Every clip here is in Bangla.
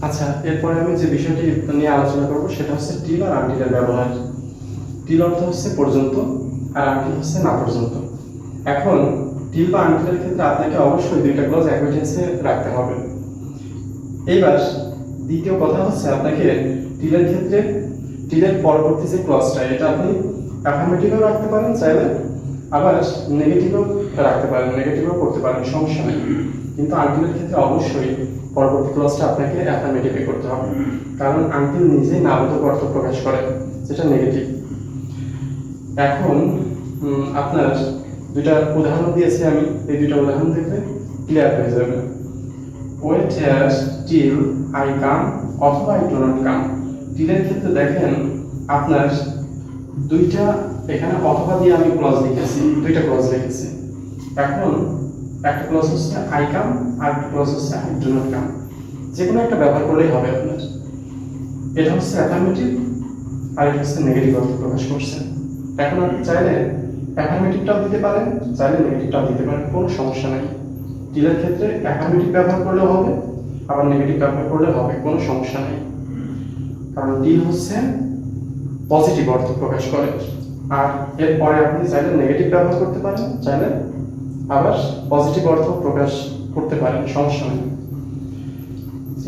আচ্ছা, এরপরে আমি যে বিষয়টি নিয়ে আলোচনা করব সেটা হচ্ছে টিল আর আনটিলের ব্যবহার। টিল অর্থ হচ্ছে পর্যন্ত, আর আনটিল হচ্ছে না পর্যন্ত। এখন টিল বা আনটিলের ক্ষেত্রে আপনাকে অবশ্যই দুইটা ক্লজ একই টেন্সে রাখতে হবে। এইবার দ্বিতীয় কথা হচ্ছে আপনাকে টিলের ক্ষেত্রে টিলের পরবর্তী যে ক্লজটা এটা আপনি অ্যাফার্মেটিভও রাখতে পারেন চাইলে, আবার নেগেটিভও রাখতে পারেন, নেগেটিভও করতে পারেন, সমস্যা নেই। কিন্তু আনটিলের ক্ষেত্রে অবশ্যই পরবর্তী ক্লজটা আপনাকে অ্যাফার্মেটিভে করতে হবে, কারণ আনটিল নিজেই নাবোধক অর্থ প্রকাশ করে যেটা নেগেটিভ। এখন আপনার দুইটা উদাহরণ দিয়েছি আমি, এই দুইটা উদাহরণ দেখলে ক্লিয়ার হয়ে যাবে। Wait here till I come অথবা আই ডো নট কাম। টিলের ক্ষেত্রে দেখেন আপনার দুইটা এখানে অথবা দিয়ে আমি ক্লজ লিখেছি, দুইটা ক্লজ লিখেছি। এখন একটা ক্লজ হচ্ছে আই কাম আর একটা ক্লজ হচ্ছে আই ডো নট কাম। যে কোনো একটা ব্যবহার করলেই হবে আপনার। এটা হচ্ছে অ্যাফার্মেটিভ আর এটা হচ্ছে নেগেটিভ অর্থ প্রকাশ করছে। এখন আপনি চাইলে অ্যাফার্মেটিভটাও দিতে পারেন, চাইলে নেগেটিভটাও দিতে পারেন, কোনো সমস্যা নেই। টিলের ক্ষেত্রে অ্যাফার্মেটিভ ব্যবহার করলেও হবে, আবার নেগেটিভ ব্যবহার করলেও হবে, কোনো সমস্যা নেই। কারণ টিল হচ্ছে পজিটিভ অর্থ প্রকাশ করে। আর এরপরে আপনি চাইলে নেগেটিভ ব্যবহার করতে পারেন, চাইলে আবার পজিটিভ অর্থ প্রকাশ করতে পারেন, সমস্যা নেই।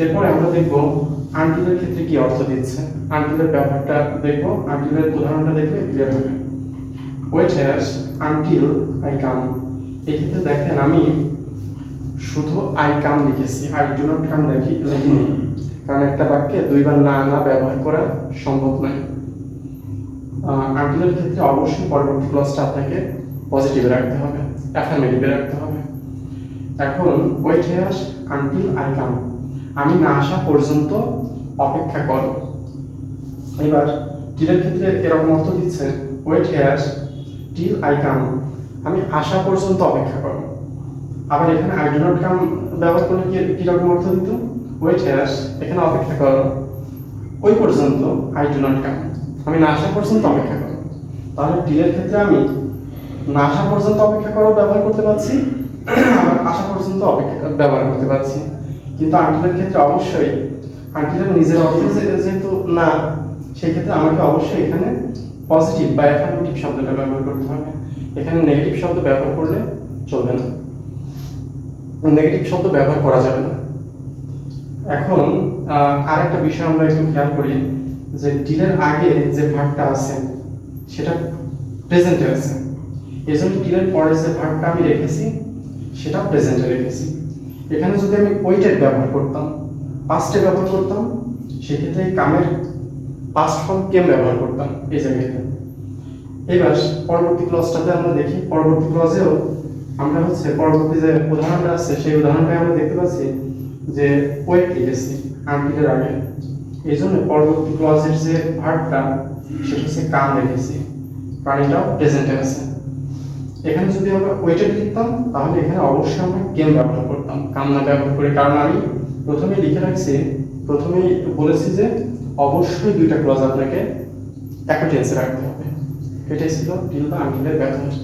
এরপরে আমরা দেখব আনটিলের ক্ষেত্রে কি অর্থ দিচ্ছে। আনটিলের ব্যবহারটা দেখব, আনটিলের উদাহরণটা দেখলে ক্লিয়ার হবে। Wait here until I come. এক্ষেত্রে দেখেন আমি শুধু আই কাম লিখেছি, আই ডু নট কাম লিখিনি, কারণ একটা বাক্যে দুইবার না না ব্যবহার করা সম্ভব নয়। আনটিলের ক্ষেত্রে অবশ্যই পরবর্তী ক্লজটা আপনাকে পজিটিভে রাখতে হবে, অ্যাফার্মেটিভে রাখতে হবে। এখন wait here until I come, আমি না আসা পর্যন্ত অপেক্ষা করো। এবার টিলের ক্ষেত্রে এরকম অর্থ দিচ্ছে wait here till I come, আমি আসা পর্যন্ত অপেক্ষা করো। আবার এখানে আই ডু নট কাম ব্যবহার করলে কিরকম অর্থ দিত, ওয়েট হেয়ার এখানে অপেক্ষা করো ওই পর্যন্ত, আই ডু নট কাম আমি না আসা পর্যন্ত অপেক্ষা করো। তাহলে টিলের ক্ষেত্রে আমি না আসা পর্যন্ত অপেক্ষা করো ব্যবহার করতে পারছি, আবার আসা পর্যন্ত অপেক্ষা ব্যবহার করতে পারছি। কিন্তু আনটিলের ক্ষেত্রে অবশ্যই আনটিলের নিজের অর্থ যেহেতু না, সেই ক্ষেত্রে আমাকে অবশ্যই এখানে পজিটিভ বা অ্যাফার্মেটিভ শব্দটা ব্যবহার করতে হবে। এখানে নেগেটিভ শব্দ ব্যবহার করলে চলবে না, নেগেটিভ শব্দ ব্যবহার করা যাবে না। এখন আরেকটা বিষয় আমরা একটু খেয়াল করি যে টিলের আগে যে ভার্বটা আছে সেটা প্রেজেন্টে আছে, এই জন্য টিলের পরে যে ভার্বটা আমি রেখেছি সেটা প্রেজেন্টে রেখেছি। এখানে যদি আমি ওয়েটেড ব্যবহার করতাম, পাস্টে ব্যবহার করতাম, সেক্ষেত্রে কামের পাস্ট ফর্ম কেম ব্যবহার করতাম এই জায়গাতে। এবার পরবর্তী ক্লজটাতে আমরা দেখি, পরবর্তী ক্লজেও আমরা হচ্ছে পরবর্তী যে উদাহরণটা আছে সেই উদাহরণটায় আমরা দেখতে পাচ্ছি যে ওয়েট লিখেছি আনটিলের আগে, এই জন্য পরবর্তী ক্লজের যে ভার্বটা সেটা হচ্ছে কাম রেখেছি, কারণ এটাও প্রেজেন্টে আছে। এখানে যদি আমরা ওয়েটেড লিখতাম তাহলে এখানে অবশ্যই আমরা কেম ব্যবহার করতাম, কাম না ব্যবহার করে, কারণ আমি প্রথমেই লিখে রাখছি, প্রথমেই বলেছি যে অবশ্যই দুইটা ক্লজ আপনাকে একই টেন্সে রাখতে হবে। এটাই ছিল টিল বা আনটিলের ব্যবহার।